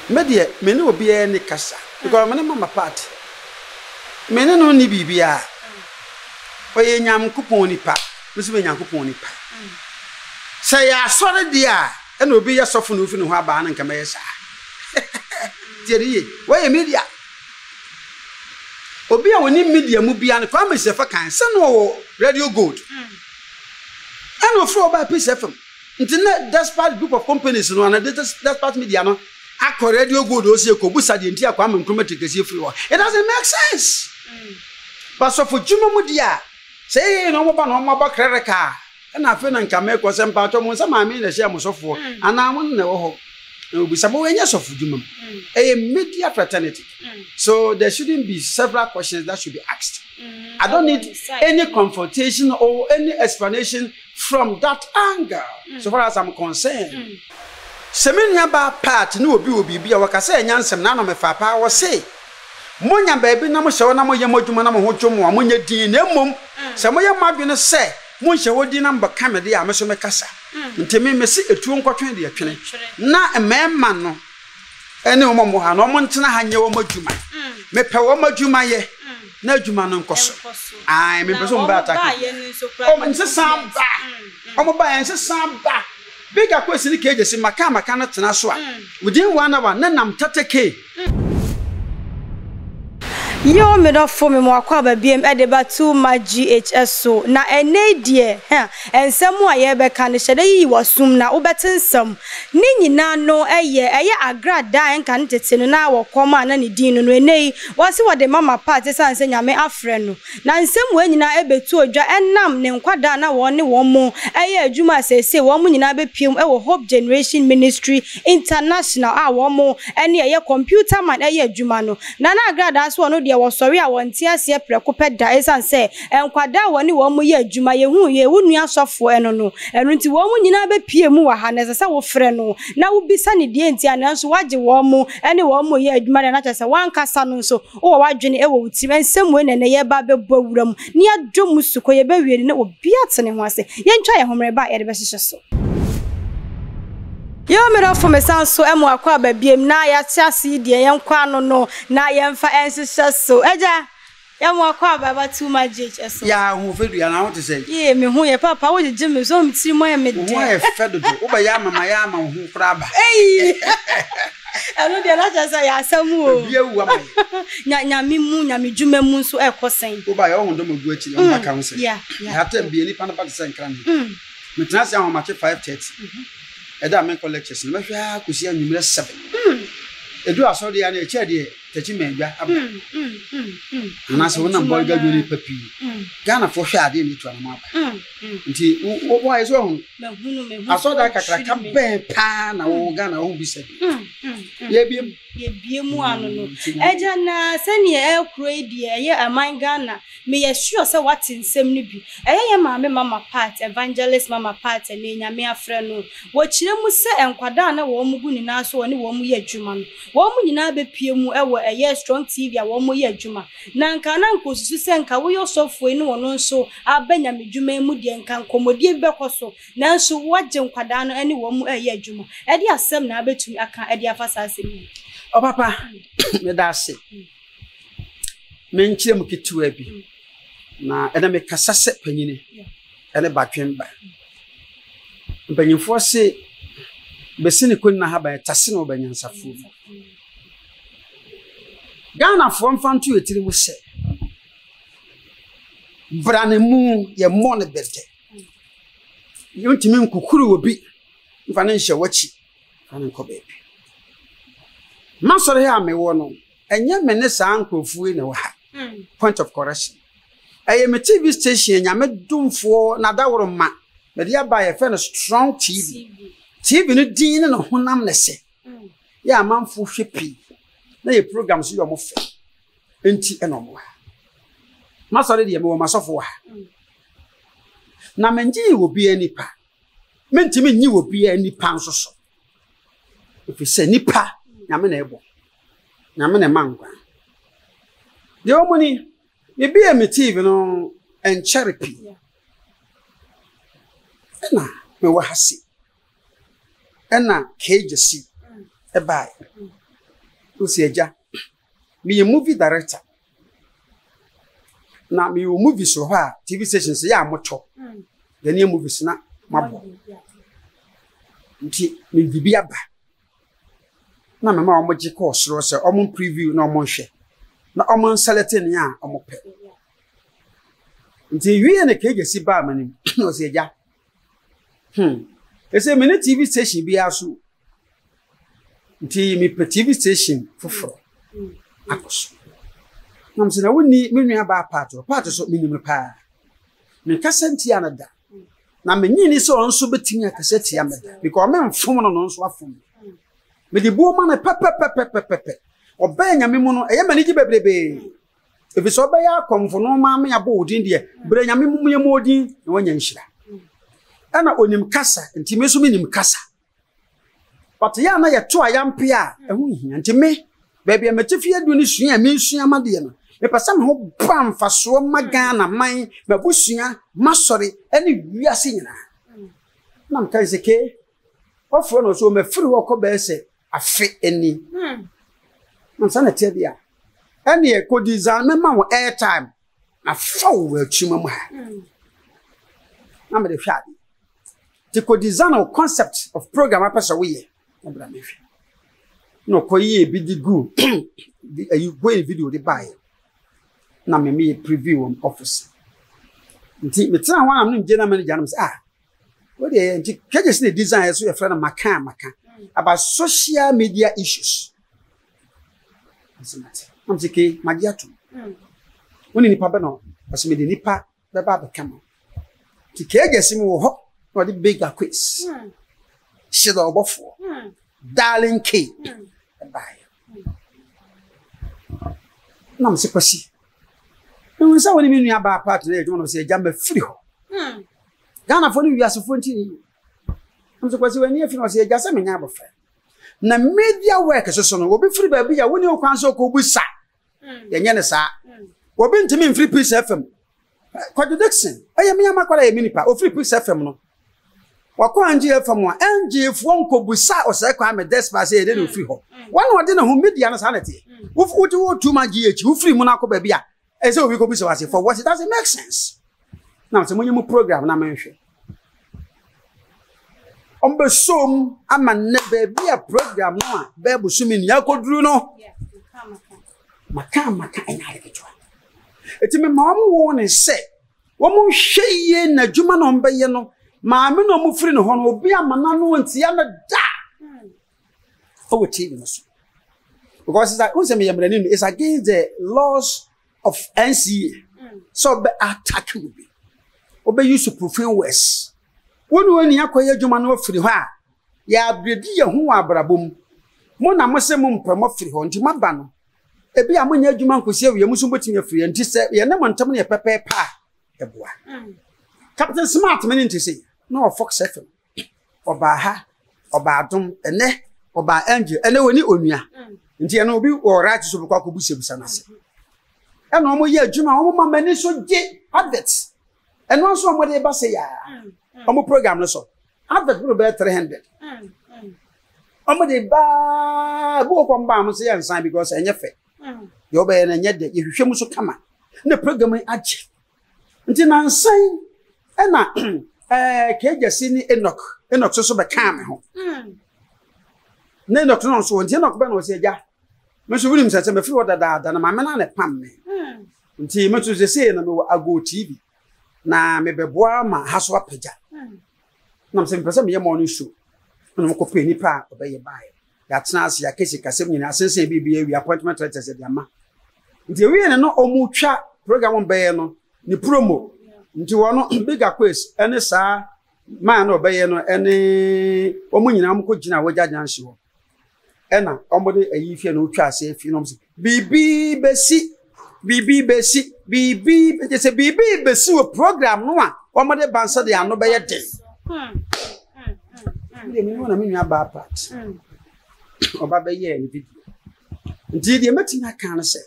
Media, many will be any cassa. Because my mama part. Many no ni bibia. For a yam coupon pa, Miss William coupon pa. Say, I saw the dear, and will be a soften who know how ban and camesa. Dear, why a media? Obia will need media movie and promise if I can send no radio good. And will throw by piece of them. Internet, that's part group of companies, no, and that's part media. No, I call radio good, also, Kobusa, the entire common chromatic as if you it doesn't make sense. But so for Juma Mudia, say no more about credit car, and I feel and can make was some part of some I mean, the share was for, and I won't know. There will be some awareness of Juma, a media fraternity. So there shouldn't be several questions that should be asked. I don't need any confrontation or any explanation from that angle, so far as I'm concerned. Semenya ba part no obi obi a wakasa enyansem na no me fa pa wo say monya baby na mo hye na mo ye modwuma na mo ho dwom a monya din na mmom se mo ye madwene se mo hye wo din na mba kamede a me so me kasa ntemi me se etuo nkotwen de atwene na emema no ene mo mo ha no mo ntena ha nye wo madwuma me pe wo madwuma ye na adwuma no nkoso ai me be so mba attack o me nse samba o mo ba nse samba bigger question ni keje si maka na tena so a within 1 hour na nam 30k Yo me do for me mo akwa ba biem e de ba too much GHS so na ene die ensem a ye be ka ne hyede yi wasum na obetensem ni nyina no eye Agradaa enka ne tete no na wokoma na ne din no ene wase wode mama party sanse nyame afre no na nsem we nyina ebetu odwa enam ne nkwada na won ne won mo eye adwuma sese won mo nyina be piem e wo Hope Generation Ministry International a won mo ene eye computer man eye adwuma no na Agradaa so no de was sorry, I want to see a preoccupied dice and say, and Quada when you want me, Juma, you wouldn't be software no, and when you want you know, be PMU, as a sour friend. Now would be sunny dainty and answer what you want more, any one more year, man, not as a 1 cassan so, or what Jenny would see, and some win and a year baby boredom near Jomusuko, you bury no beards and was say, young try home by a best so. Yo me do for me san so emu akwa ba biem na ya tiase de yen kwa no na yen fa ensese so eja emu akwa ba too much GHS ya hu fedua na what say ye me hu ye papa wo je me so mtiri mo ya me de wo ye fedodo wo ba ya mama ya ma hu kraba anu de na jasa ya samu o bia wu ama nyame mu nyame dwuma mu so ekosen wo ba ya wo ndo magu achi o ba kan se ya atem bia ni pa na ba se nkran me tena se ho ma 5:30 Eda men collections no hwa kusia nwumre 7 edu asori ya na eche de tachi menwa aba na so na boy ga duri papi Ghana fo hwa ade ni to na ma aba nti wo ayi so hu asoda kakra ka ben pa na wo Ghana wo bi sabi ye biem anu no eja na sani e kro edi ye aman Ghana me ye sure say what nsem ni bi ye mama part evangelist mama part na nyame afre no wo kire mu se enkwada na wo mu gu ni na so ne wo mu ye adwuma no wo mu nyina be pie mu e wo ye strong TV a wo mu ye adwuma na nka na nkosusu se nka wo yo sofo ni wo no nso abanya medwuma mu de nka nkomodie be koso na nso wo je nkwada no ene wo mu ye adwuma e de asem na abetumi aka e de afasa asem o papa me da se me nchire mu kitu abi na ena me kasase panyine ene batwen ba mpanyimfo se besini kun na haba tase no banyansafu Ghana fo mfantu etiri mu se brane mu ye mo ne bede yontimi nkukuru obi mfa ne nhye wachi fane ko bebi masore ha mewo no enye me ne sa nkrofu ne wa point of correction aye me TV station nyame dumfo na daworo ma me dia ba ye fe no strong TV no din ne honam ne se ya manfo hwepi na ye program so yo mo fe enti eno mo masore de me wo masofo ha na menji obi anipa mentimi nyi obi anipa nso so efi se nipa nyame na ebo nyame na mangwa de omoni me bi emi TV no en therapy ena me wa hase ena kejesi e bai Osieja. Me a movie director. Now me movie so ha TV stations ya mocho. The new movies na mabo. Nti me bibia ba. Na me ma omoje course ro se omo preview na omo hwe. Na omo select ne a omo pe. Nti wie ne kegesi ba manim. Osieja. Ese me ne TV station bi aso. Nti me pe TV station foforo. Akos. Nam se na woni me nua ba part so minim pa. Me kasenti anada. Na me nyini so onso betimi akaseti ameda because me mfom no nso afom. Me di buo ma na pepepepepepe. Oba nyame mu no eye mani gi bebrebe. Ebi so oba ya akomfo no ma me abo odin de bre nyame mu ye modin na wanya nhira. Ana onim kasa nti me so minim kasa. But ya na ye to ayampe a ehu hia nti me baby ametefi adu ni sua me sua made no. Me pasa me ho bam faso magana man mabusua masori ene wiase nyina. Na mka seke ofo no so me firi wo ko be se afe eni. Na sana tie dia. Ene e ko design me ma wo airtime na fa wo atuma mu ha. Na me de hwa ade. Ti ko design o concept of program apesa wo ye. Na bra me hwa. No ko ye bi di gu. You go in video de buy. Na me preview on office. Nti me tena ho am no general manager no say what dey nti kejes ne design so your friend maka about social media issues. I'm saying magiatu. Woni nipa be no as me de nipa be ba be kama. Ti kejes me wo ho no de bigger quiz. Shida obofo. Darling K. Bye. Na me se kwasi. No say when me nua ba part na e jono say jamba free ho. Ghana for ni wiase fo ntini. I'm so kwasi when e fi no say jasa me nya abofa. Na media work so no obi free ba bi ya woni okwan so ko busa. Ye nye ne sa. Obi ntimi free Peace FM. Contradiction. Aye me amakwara ye minipa o free Peace FM no. Wakọ anje FM a anje fo nko busa o say kwa me despa say dey no free ho. One word na ho media na sanity. Wo futi wo tuma GH wo free mu na ko ba bia. Ese obi ko busa wase for what it doesn't make sense. Now say money mu program na menhwe. Ombe som ama ne ba bia program no a ba busumi ni akoduru no. Maka ina reketwa. Eti me ma wo ne se wo mu hweye na djuma no mbe ye no ma me no mu firi no ho no obi amana no ntia na da. Oh TV no so. Because it's like it's against the laws of NCA. So be attack will be. Obe use profane words. When yakoye djuma no firi ho a ya bredi ye ho abrabom. Mo na mo se mo mpremo firi ho nti maba no. Ebi amonya djuma nkosi awie muso botimi afiri nti se ye ne montam ne pepe pa eboa. Captain Smart men nti se no Fox FM. Oba ha, oba adom ene, oba angel ene woni onua. Nti ene obi o right so be kwa ko busebusa na se. Eno omo ye adwuma omo ma mani so je adverts. Eno so omo de ba se ya. Omo program no so. Advert pro be 300. Omo de ba bo ko mba am se ya nsan because enye fe. Yo be na nye de ye hwehwe mu so kama. Na program age. Nti na nsan ena kejasi ni Enoch so be kan me ho. Na Enoch no so nti Enoch be no se ja. Me so wunim se me free order da na ma me na ne pam me. Nti me to se na me wo Ago TV. Na me beboa ma haso apagya. Na me pese me ye morning show. Na me ko pe ni pa obeye bae. Ya tena ase ya kesi kasem nyina asense bibia wi appointment letters de ama. Nti wi ne no omutwa program be no ni promo. Nti wono bigger quiz ene sa man obeye no ene omu nyina amko gina wajagyanhye ho. Ena omode ayifie no utwa ase afi no mse bibi besi se bibi besi wo program no a omode bansa de ano beye den. Ndi me wona me nwa ba part. Oba beye ni video. Nti de metina kan se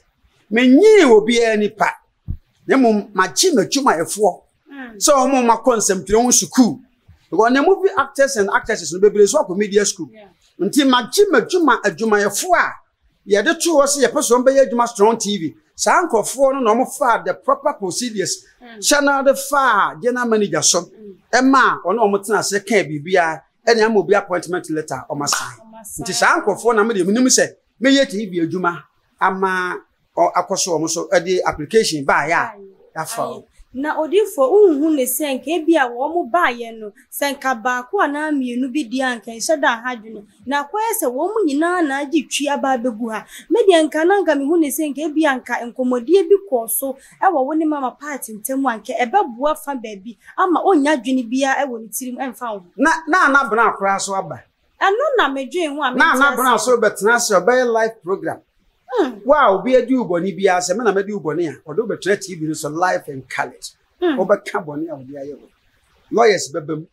menyi obi ani pa. Nemu machi matuma efo. So omo ma concept on school. Because the movie actors and actresses no be so media school. Nti machi matuma adwuma efo a ye de two was ye person be adwuma strong TV sa nkofo no no fa the proper procedures channel the fa general manager so e ma ono omotena se ka bibia e na mo bi appointment letter o masan nti sa nkofo na me de minim se me ye TV adwuma ama akoso o mo so e de application ba ya afa na odifo unhu ne senke bia wo mo baaye no senka ba ko na mienu bi di anka nheda hadwene na kwese wo mo nyina na agi twi aba begu ha media nka na nka me hu ne senke bia anka enkomodie bi koso e wo ne mama party ntemu anka e bebua fa baabi ama onya dwene bia e wo ne tirim emfa wo na bra akra so aba eno na medwen hu a na bra so betena so by live program wow, be a do boni be as a man, I do bonia, or do better TV so life and college. Over Cabonia of the Iowa. Lawyers bebum.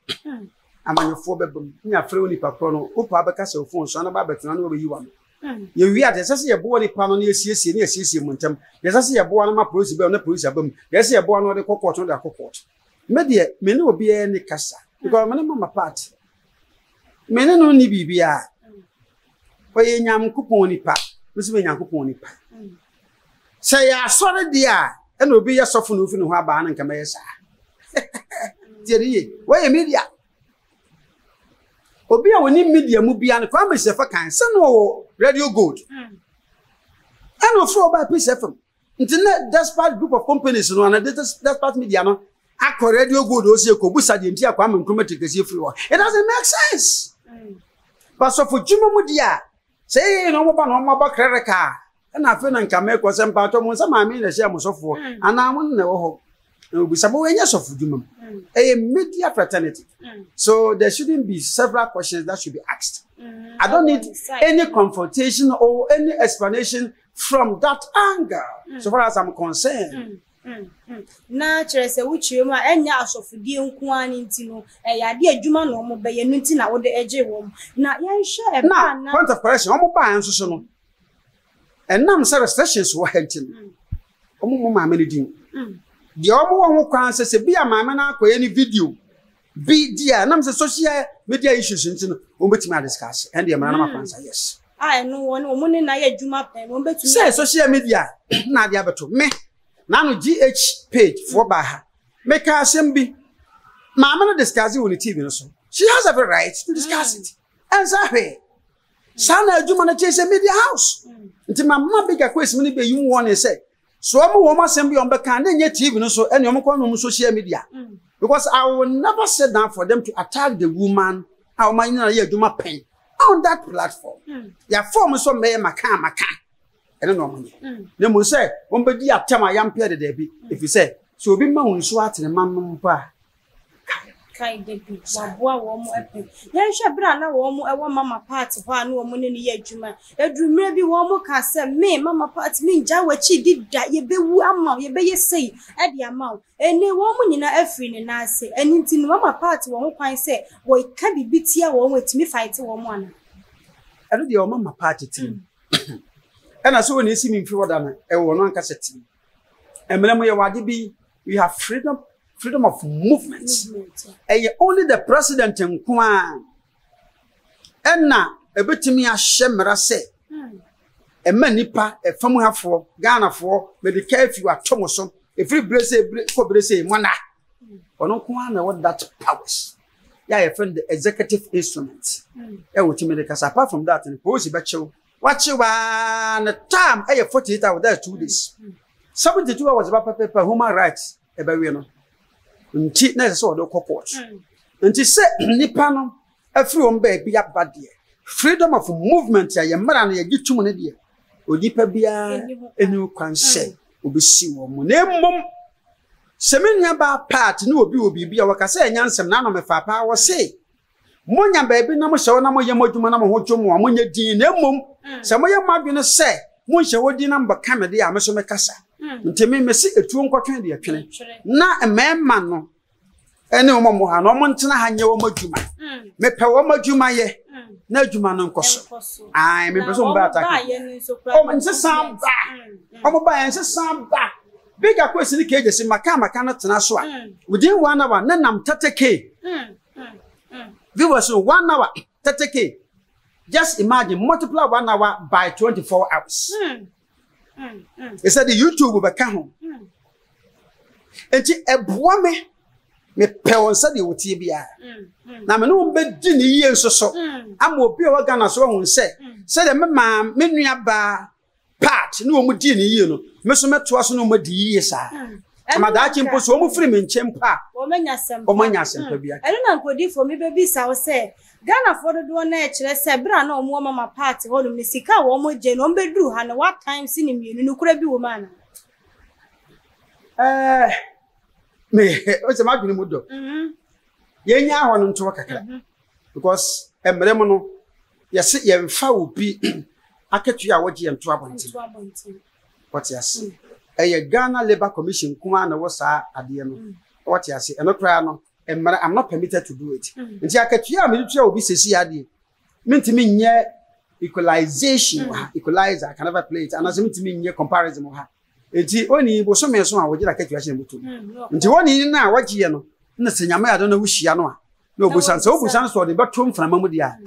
I'm on your four bebum, near Flony Paprono, Upabacas of phone, son about Betan over you one. You read as I see a boy panel near CC near CC Montem. Yes, I see a boy on my police on the police album. Yes, I born on the cocoa on the cocoa. Media, men will be any cassa, because my mamma part. Men only be where yam coupon pat. Must be Yankupon nipa. Say, I saw the dear, and will be a soften roof in Haban and Camesa. Dear, where media? Obia will need media movie and promise if I can send no radio good. And will throw by piece of them. Internet despite group of companies and one despite media. I radio good also Kobusa the entire common committee because you free. It doesn't make sense. But so for Juma Mudia. Say no more credit and I feel and can make was some part of some I mean the share was for and I won't know be some awareness of a media fraternity. So there shouldn't be several questions that should be asked. I don't need any confrontation or any explanation from that angle, so far as I'm concerned. Na chere se wuchi ma enya asofudie nko ani ntino ya de adwuma no mo be ye no nti na wo de eje wo na yan hye e ba na point of correction omo ba an so no enam se restrictions wo hentin omo ma me din de omo wo ho kwan se bia ma me na akoye ni video bi dia nam se social media issues ntino o betimi discuss and de ma na ma kwansa yes no won omo ne na ye adwuma pen o betimi say social media na de abeto me Nano GH page for Baha. Make her assembly. Mamma discuss it on the TV. So she has every right to discuss it. And Zahe. Sana Jumana chase a media house. Until my mama big a question, maybe you want to say. So I'm a woman assembly on Bacan and yet TV so any on social media. Because I will never sit down for them to attack the woman. Our minor do my pain on that platform. Your former so may Macan. I don't know. They must say, one body at time I am paid the debit. If you say, so be mountain swat in a mamma. Kai debit, Wabua warm epic. Yes, Agradaa warm a mama party, one woman in the year, Juma. A dream maybe one more can say, me, mamma party, me, Jawa, she did that, ye be woo, ye be say, at the amount. And a woman in a free and I say, and into mama party, one can say, well, it can be beat here one with me fight one. I do your mama party team. And as when you see me forward than a one cassette. And we have freedom of movement. And only the president in Kwan. And now a bit to me a shemera say. A manipa, a family for Ghana for, but the care if you are Thomason, if we brace one or no Kwan what that powers. Yeah, I find the executive instrument. Apart from that, and post bachelor. Watch you the time I have 48 hours there 2 days. 72 hours about paper human rights about you know. Until next so the court. Until say Nipano a free on baby up bad dear. Freedom of movement ya man ya get 2 money dear. Odipa bia enu kwan say obi si wo mo na mmom semenya ba part na obi obi bia wakasa enyansem na no me fa pa wo say Monya baby na mo hye na mo ye modwuma na mo ho dwom wa monya din na mmom se mo ye madwene se mo hye wodi na mba kamede ya meso mekasa ntemi mesi etuo nkotwen de atwene na emema no ene wo mo ha no mo ntena ha nye wo madwuma mepe wo madwuma ye na adwuma no nkoso ai me peso mba ataka o mo nse samba o mo ba nse samba big akwesi ni keje se maka na tena so a within 1 hour na nam 30k viewers 1 hour 30k Just imagine, multiply 1 hour by 24 hours. He said the YouTube will become home. And she a woman me parents said you would be. Now, me no bed in years or so. I'm will be organ so one say. Said the mamma, many bar part, no more dinner, you know. Miss Met was no more years. Madame was home free in Chempa. Or Manyas and Pabia. I don't know what did for me, baby. I will say. Ghana for the do nature, say, Brano, mama party, hold me, sick, one more gen, on bedroom, and what time seeing you, no could be woman. Me, what's a magnum would do? Yen ya on to work because a memono, yes, yen foul be a catch you what you and trouble. What yes, a Ghana Labour Commission, Kumana was at the end. What yes, and no crown. And I'm not permitted to do it. And see, I catch you, military will be CIash. Mean to me, near equalization, equalizer, I can never play it. And as I mean to me, near comparison of her. It's only was so many so I would like to catch you. Until one in now, what you know, nothing, I don't know which she know. No, Busan, so Busan for the bathroom from Mamudia.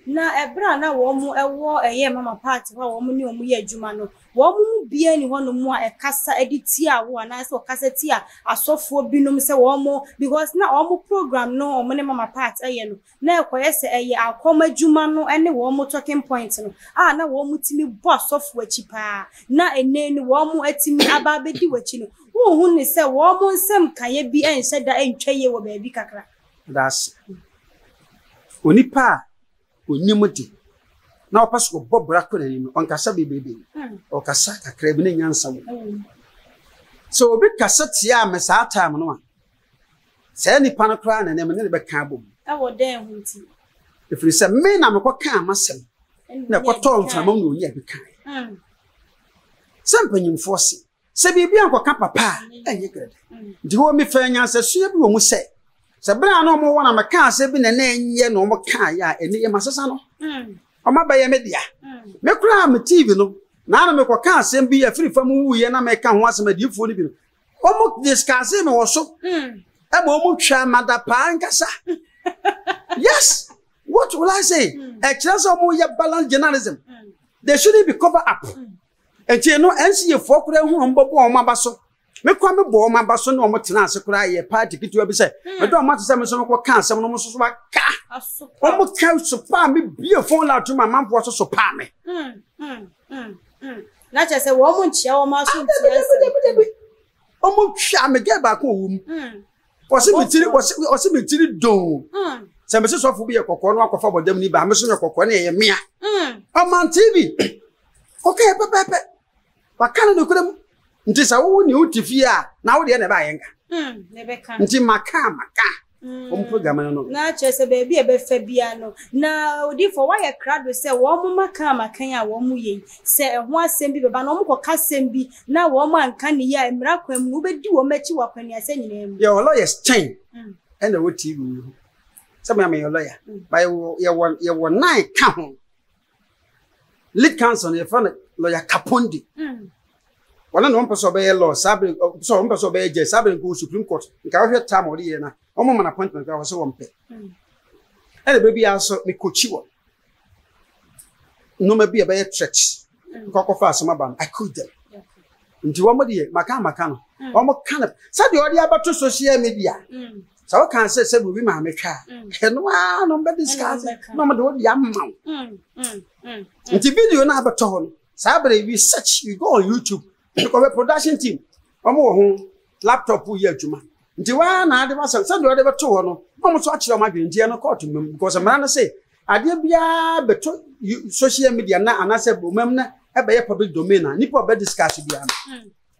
Now, a brand now, a war a year, mamma party, or woman, you Jumano. Woman be anyone no more a cassa editia, one nice or cassetia, a soft for binum say one more, because now almost program no or money mamma part a yellow. Now, quiesce a year, I'll come a Jumano and the one more talking points. Ah, now one with me boss of what cheaper. Now a name one more at me about the watching. Who say one more some can be and said that ain't tray your baby cacra. That's Unipa, Unimoti. Now, Pascal Bob Bracken on Casabi baby or Casaka craving answer. So, big Cassatia, Massa time no one. Say any panacran and then never cabo. I will damn if we say, men, I'm a quacam myself. No, what told from among you yet be kind. Something you foresee. Say, be uncle Papa, and you good. Do me fair answer, she will say. Sabra no more one of my cars have been a name, no more car, and the Massano. Or my bay media. Make cram TV no. Now I make a car send be a free from who and I make come once a deep for living. Almost discuss him also. A moment sham at the pancasa. Yes, what will I say? A chance of more balanced journalism. They shouldn't be covered up. And you know, and see a folk home, Bob or my basso. Me kwa me bo ma ba so no mo tena ase kura ye party kitu abi say me do ma tse me so ko kan asem no mo so ba ka o mo ka so pa me bie phone la to ma manfo so pa me na che se wo mo nchia wo ma so ntia ase o mo twa me ge ba ko wum o se me tiri don se me so fo bi ye kokko no akofa bodam ni ba me so ye kokko na ye mea o man TV okay pepe wa kan no kura nti sa wo ni utifia na wo de na ba yenga nebeka nti maka o program no na chese baby e be fa bia no na odi for why e crowd say wo mo maka ya wo mu ye se ho asem bi beba no mo koka asem bi na wo mo anka ne ya emra kwam wo bedi wo machi wakwani ase nyina mu ye lawyers chain and wo TV some am your lawyer by ye won nine ka ho lead counsel ye fa lawyer Kapondi one no person obey law sabre so one person obey judge sabre go Supreme Court nka wo time odi ye na omo man appointment ka wo so won pe e baby aso me coach wo no ma bi e be church ko fa asoma ban I coach them nti wo mo de maka no wo mo kana sa de odi abato social media so wo kan say bi ma me twa e no no be discuss no mo de odi amma nti video na abato ho sabre we search we go on YouTube because the production team omo ho laptop ye adwuma nti wa na ade wasa so de beto ho no omo so akire ma dwendie no court mem because man na say ade bia beto social media na anase bomam na ebe ye public domain na nipa be discuss bia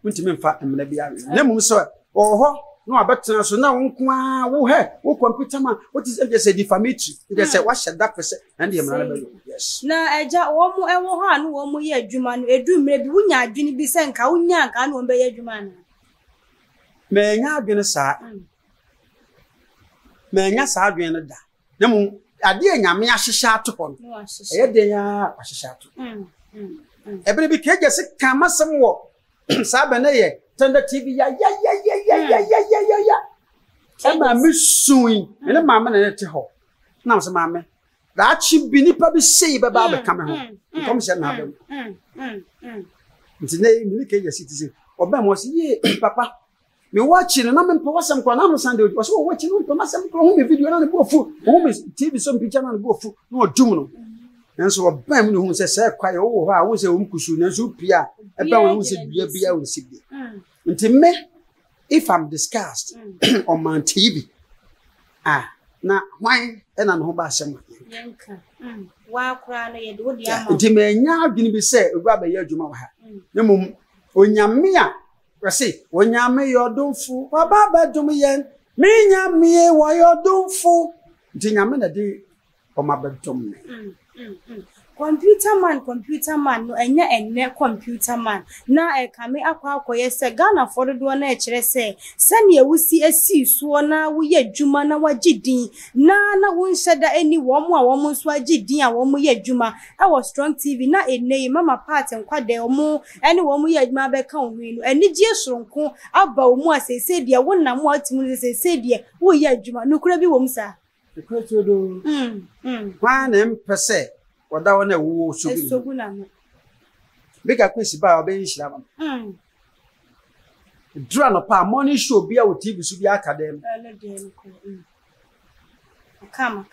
no ntimi mfa emna bia na mum so oho no abetena so na wonko a wo he wo computer man what is just defamatory just say what should that person and the emna yes na eja wo mu ewo ho anu wo mu ye adwuma no edu mre bi wunya adwini bi se nka wunya nka no be ye adwuma no me nya adwini sa me nya sa adwini da na mu ade anyame ahyehya atopon e de ya ahyehya ato ebere bi keje se kamasem wo sa be na ye tanda TV ya ema misui ene mama na te ho na so mama that chi bi nipa bi sei be ba be come ho come say na be ntine mi ke yes citizen oba mo say ye papa me watching na me papa sam kwa na no Sunday o so watching no papa sam kwa hu me video na ne bofu hu me TV so picture na ne bofu na odum no enso oba me hu say kwa ye wo ho a wo say o mkusu na so pia e ba wo say bia wo si bia ntime if I'm discussed on my TV na why ena no ba asem yanka wa kura no ye de wo dia ma ntime nya adwini bi say ogba ba ye adwuma wa ha ne mum onyame a wase onyame yodumfu baba badum yen me nyame wo yodumfu ntinyame na de o mabadum ne computer man no enya enne computer man na e kame akwa se Ghana fododo na e kire se sane ewusi asi suo na wo ye dwuma na wagidin na wo nhyeda eni wo mo a wo mo so agidin a wo mo ye dwuma e wo Strong TV na enei mama part nkwade wo mo ene wo mo ye dwuma be ka wo no eni gie soronko aba wo mo asese de wo na mo atimu asese de wo ye dwuma no kura bi wo msa ekweto do kwa na mpese wada wona wo sogu na no beka kwesi ba obe yishira ma dra no pa morning show bia wo TV so bia akadem kama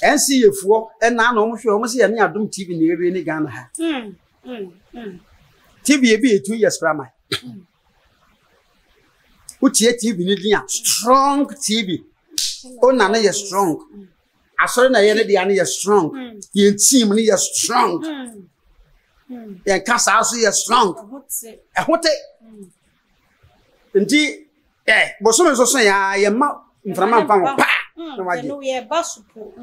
NCFo na no mo hwe o mo se ye ne adom TV na ere ni Ghana ha TV e bi 2 years prama utie TV ni dia Strong TV o na na ye strong asori na ye ne dia na ye strong ye team ni ye strong ye kasa aso ye strong ehote ndi boso so ya ye ma mframa mfa pa na waje no ye basupo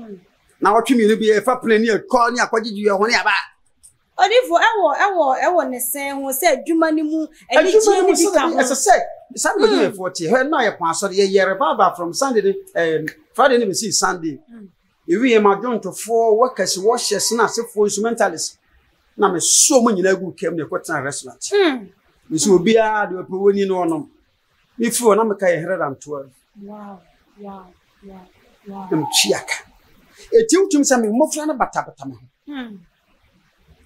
na wotwe mi no bi e fa plan ni e call ni akwajeju ye ho ni aba odifo ewo ne sen ho se adwuma ni mu eni ji ni bi ka ho as I said Sunday be 40 he na ye pon asori ye revival from Sunday Friday ni be see Sunday ewi e ma don to for workers washers na se for instrumentalists na me so mo nyina gu kem ne kwetna restaurant me so obia de opewoni no no me fu na me ka 112 wow chiaka eti utum sa me mofra na bata me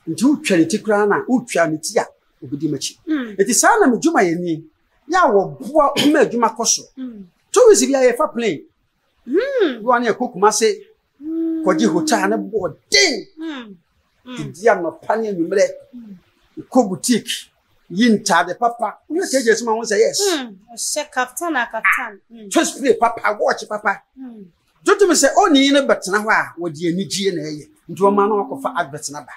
nti utwa ne tikra na utwa ne tia obidi machi eti sa na me djuma ye ni ya wo boa ma djuma koso to wisi bia ye fa plane wo na kokuma se koji hotel na bodin dia no pane numre ko boutique yinta de papa we keje sima won say yes se captain just play papa watch papa don't me say oni ne betena ho a wo de anigie na eye nti o ma na okofa advert na ba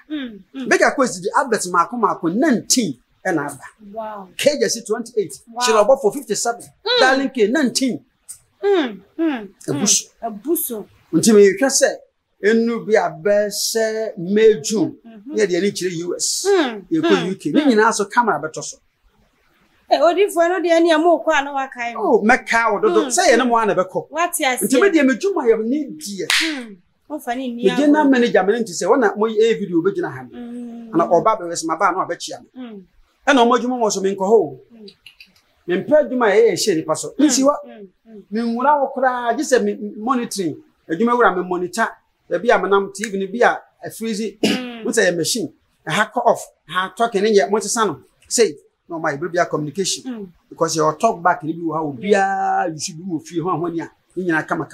bega kwesi di advert ma ko 19 e na ba wow keje si 28 she robo for 57 darling ke 19 abuso nti me hwe se enu bi abese June ye de ani kire US ye ko UK ni nyina so camera beto so odifo no de ani amokwa na wakai oh meka wododo say ye ne mo ana beko what yes nti me de medwuma ye ni die o fani ni ya je na manager me nti say wona mo e video obegina ha ana oba be wes ma ba na obechia me e na mo dwuma mo so me nko ho me mpa dwuma ye hye ni paso nsi wa me nwura wo kura je say me monitoring adwuma wura me monitor be am TV ni be a freeze what a machine a hack off ha talking in yet sano say no my baby communication because your talk back ni bi wo ha obia you should be fie ho ahoni a nyina kama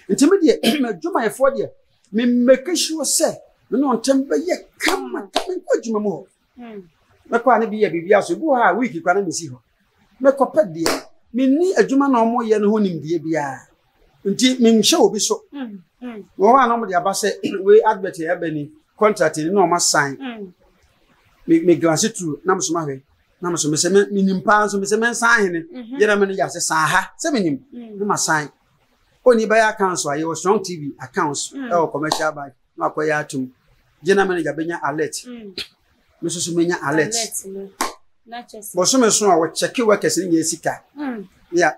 intermediate adwuma e for there me make sure say me no tembe ye kama ko adwuma mo me kwa ni bi ya bibia so bu ha week kwa na me si ho me ko pede me ni adwuma na omo ye no ho nimdie bia nti me nhye obi so wo wa na mo de abase we advert ya bani contract ni no ma sign me glance through na mo so ma hwe na mo so me se me nimpa so me se me sign ni ye na me no ya se san ha se me nim na ma sign oni ba ya account so aye Strong TV accounts commercial bank na akoya atum je na me no ya benya alert me so menya alert na chese bo so me so a wo check workers ni nya sika ya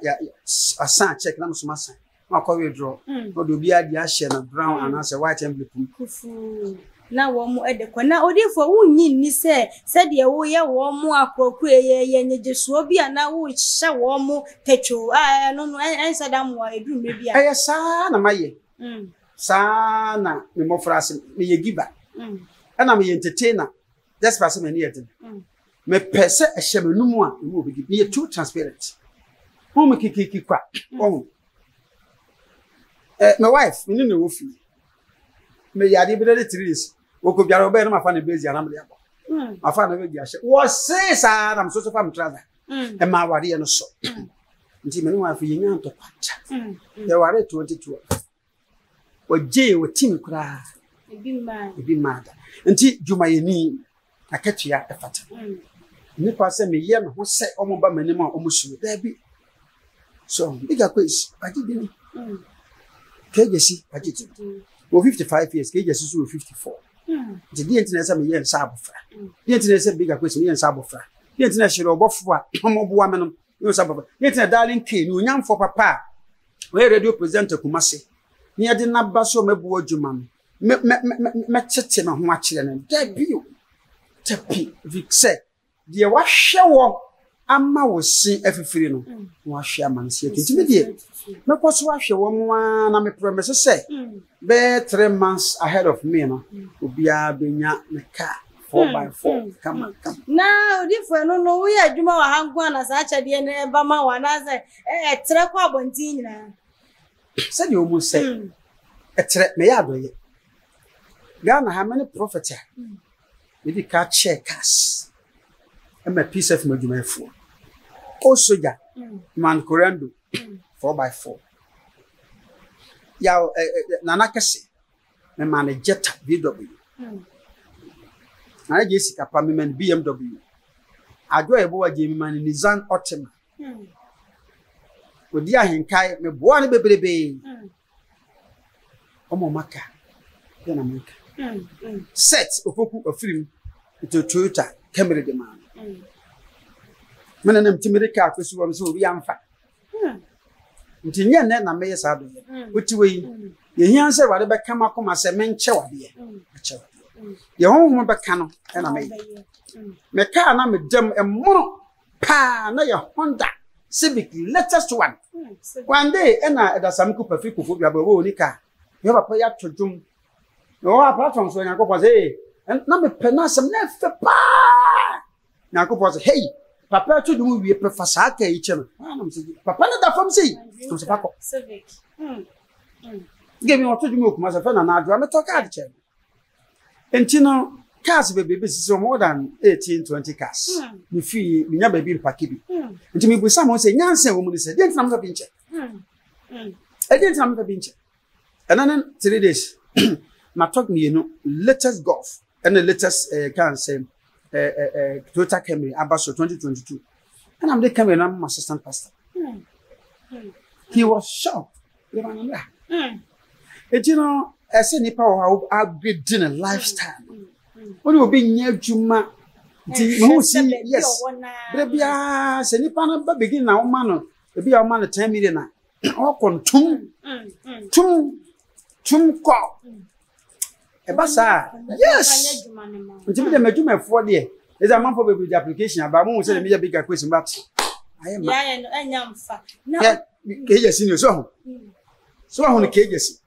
asan check na mo so ma sign makọ withdraw no do bia dia share na brown and as a white envelope kufu na wo mu edekọ na odifo wunyi ni se de wo ye wo mu akroku ye nyejesuo bia na wo hye wo mu techo no ensa da mo eduru me bia eye sa na maye sana me mofrase me ye giver ana me entertainer that's person me near me pese a shemenum a me obi be too transparent who me kiki kwa oh my wife me no wofi me yade be the 3 days woko biara obe no mafa na bezi ana me yabo mafa na be ahye wo say sa na so fam travel e ma ware no so nti me no wife yenya to kwacha e ware 22 oje wo tim kura ebi mada nti jumayeni akatua efata ni kwase me ye me ho se omoba manim a omusuo da bi so biga quiz agidi ni kejesi agidi wo 55 years kejesi so 54 nti di entina se me ye nsa abofra di entina se biga quiz me ye nsa abofra di entina hire obofo a omoboa me no yo nsa abofra di entina darling k ni onyamfo papa we radio presenter kumase ni ade na ba so mebu adwuma me tete me ho akire ne da bio tapi vikse de wa hwe wo ama wo si afifiri no wa hwe amanse atunti me de me koso wa hwe wo mo na me promise say be 3 months ahead of me no obia benya me car 4x4 come na odifo no we adwuma wa hango na sa achade ne ba ma wa na say tere kwa abonti nyina say you mo say tere me ya doye Ghana how many prophets we ka checkers and my piece of majumefo o soja man korando 4x4 ya nana kese me man jetta BW na Jessica pa me man BMW ajo ebo wa je me man Nissan Altima odi ahenkai me boa ne bebrebe omo maka yana maka set opoku ofrim to Toyota Camry de man menanam timirika akosu wam so bi amfa ntinye ne na meye sa do otiwe ye hian se wade be kama koma se menche wade ache ye honhom be ka no na meye me ka na me dem emoro pa na ye Honda Civic latest one one day na edasam ku pafiku fo bia ba wo ni ka ye papa ya todum no platform so nyakopɔ say na me penasem na fe pa nyakopɔ say hey papa to dum wie prefa saa ka yi che no na me say papa na da fam say so se pakɔ civic give me what to dum okuma se fe na adwa me to card che enti no cars be sisi more than 18-20 cars me fi me nya ba bi mpake bi enti me busa mo say nyanse wo mu ni se dent na me fa bi nche dent na me fa bi nche and 3 days my talk me latest golf and the latest can say Toyota Camry Abaso 2022 and I'm the Camry and I'm assistant pastor. He was shocked. You know, I said nipa how upgrading a lifestyle. When you be near Juma, yes, baby, say nipa na begin na man be our man 10 million na. O kon tum ko. Ebasa yes nti me dem adwumafo de is a man for baby application aba mo say me bigger question but I am yeah enyamfa na KJC no so ho no KJC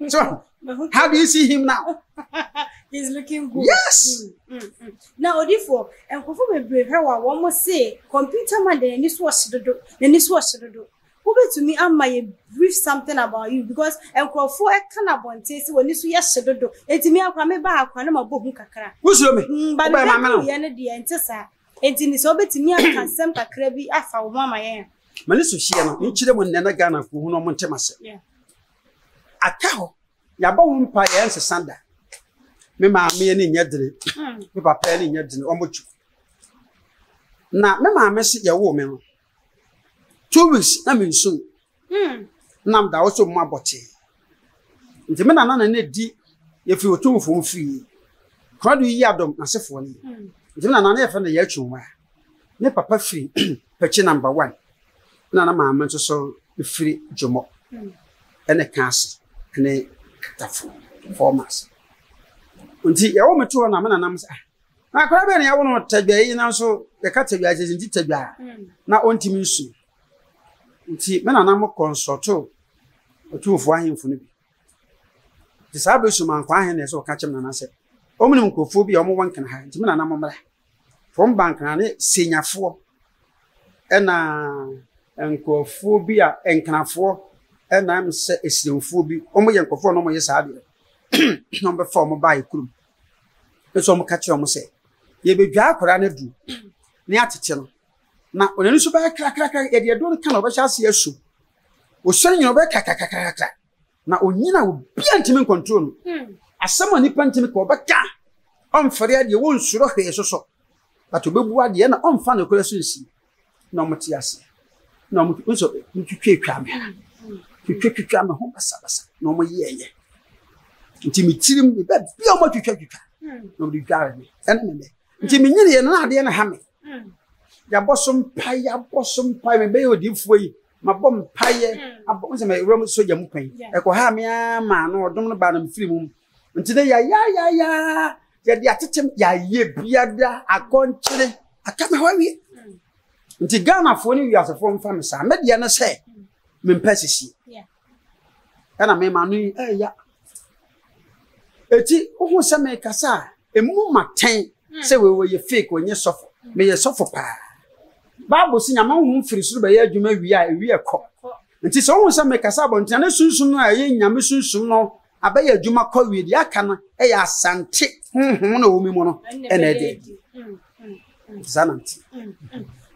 so how do you see him now? He's looking good. Yes. Now odifo enkofo bebre hwa wo mo say computer man de ni so dodo who to me am my brief something about you because enkofo e kana bonte se woni so ye hyedodo etimi akwa me ba akwa na mabohu kakra wusuro me ba me mama ye ne de entesa enti ni so betimi aka sem kakra bi afa wo mama ye mani so hie no nchire mo nena Ghana ko hu no mo ntemase aka ho ya ba wo mpa ye nsesanda me ma me ne nyadire me papa ne nyadire omochu na me ma me se ye wo me no 2 weeks na me nsun nam da also mo abote nti me na ne di ye fi otumfo mfi kwadu yi adom na sefo ni nti me na ye fa na ye atwunwa ne papa free pechi number 1 na ma nso so free jomo ene kas ene tafo formas nti ye wo meto na me na nam sa na kwara be na ye wo no tagwa yi na so ye ka tagwa je nti tagwa na ontimi nsu nti me na nam consulto otumfo ahemfo no bi Disable man kwa hen so catch him na say. Omnim nkofo bi omo wankan ha. Ntimi na namomra. From bank na ne senyafo. Ena nkofo bi a enkanafo ena am se esiemfo bi. Omo ye nkofo no mo ye saade. Number 4 mo buy kurum. Eso mo catch omo say. Ye bedwa akora na du. Ne atete no. Na onani so ba krakrakra ye de do kan obehya se asu. Osori nyina obeka kakakakakra. Na onyina obi antimi control no. Asama nipa ntimi ko obeka. Omfere ade wo nsuro hwe soso. But obebu ade na omfa na kora so nsi. Na omti ase. Na omti nso ntwetwa me. Twetwa me ho basa. Na omo yeye. Ntimi tirim be bi omo twetwa. Na obi gare me. Ene ntimi nyine ye na ade na ha me. Ya bosom pai me be odifo yi. Mabom paye abom se me rom soja mu pan eko ha me ama na odom no ba na mfiri mu ntide ya de atetem ya ye biada akonkyere akame hwawie nti Ghana fo ni wiasefo mfa me sa media na se me mpasisi ana me manu ya eti ohu se me kasa emu maten se we ye fake onye sofo me ye sofo pa Bible si nyama hu mfiri suru be ye adwuma wi ekọ nti so hu se me kasa bontia na sunsun no aye nyame sunsun no abaye adwuma kọ wi di aka no e ya asante na wo mi mo no ena de zananti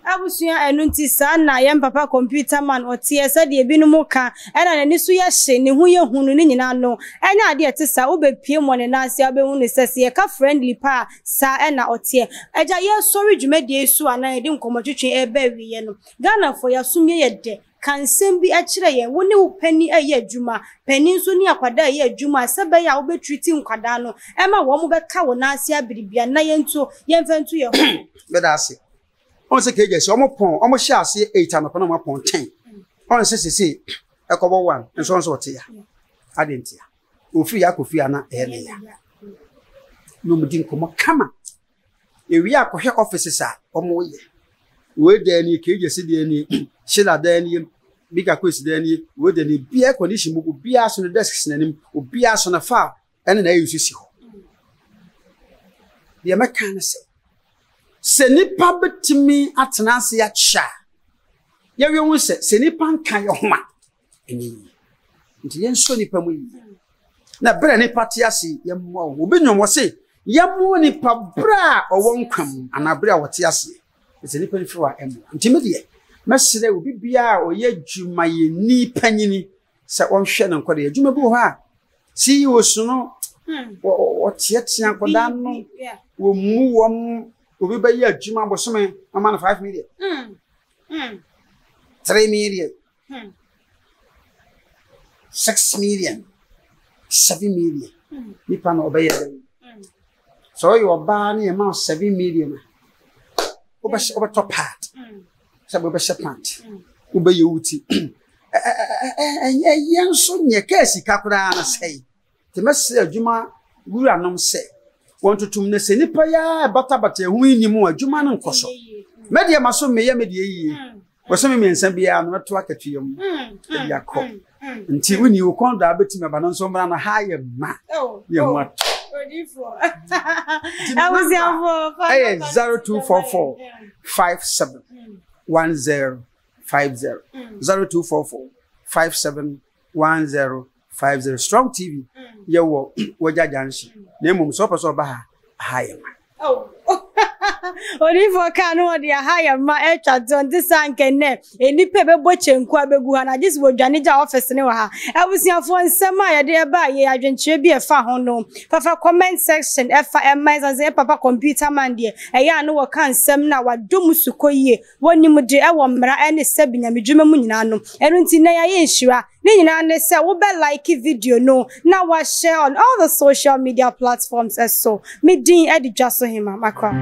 Abusua enu nti sa na ye papa computer man otie se de bi no mu ka ena nani so ye hye ne hu ye hunu ne nyina no enya ade ete sa wo be pie mo ne na ase abehu ne sese ye ka friendly pa sa ena otie eja ye sorry dwumade esu ana ye de nkomotwetwe e ba wiye no Ghana for ya sumye ye de kansem bi a kire ye wo ne wo pani aye adwuma pani nso ni akwada aye adwuma se be ya wo be treat nkwada no e ma wo mo be ka wo na ase abiribia na ye nto ye mfantu ye ho be da ase on se keje se omo pon omo hye ase 8 anoko na omo pon 10 on se ekobo 1 nso wote ya adentia ofi ya kofi ana ele ya no mudin komo kama ewi akohwe offices a omo ye we de ni keje se de ni shila de ni bika kwesi de ni we de ni bia condition mu bia so no desks nanim obia so na fa ene na yusu si ho de meka se nipa betimi atena ase ya cha ye wi hu se nipa nka ye homa eni nti ye nso nipa mu yi na bere nipa te ase ye mo obi nyomo se ye mo nipa bra owo nkwam ana bere a wote ase se nipa ni fiwa emo nti me de mesere obi bia oye dwuma ye ni panyini se onhwe na nkode dwuma bi ho a si osuno o tietia koda no wo mu wom obi ba ye adwuma bosome ama na 5 million 3 million 6 million 7 million nipa no obaye so you ba na ma 7 million oba top part sabe oba shapant obaye wuti yenso nye kesi kakura na sei te mese adwuma gura nom se wontutum ne se nipa ya bata hu ni mu adwuma no nkoso media maso meye media yi wo me mensa bia no to akatuyam ya ko nti woni wo kon da beti me ba no so mra na ha ye ma ye ma odifo I was here for 0244 57 1050 0244 57 1050 Strong TV ye wo jajanshi na emum so person ba ha ye ma Odifo kanu de haya ma echa don disanke ne enipe be bochenku abegu ha na just wo dwanija office ne wa ha abusiafo nsem a ye de ba ye adwenkyere bi efa ho no fafa comment section efa emaiza papa computer man de eya no wo kan nsem na wadom sukoyie wonim de e wo mra ene sabinya medwuma mu nyina no enu nti na ya ye nhira ne nyina ne se wo be like video no na wa share on all the social media platforms so me din edi jaso hima makwa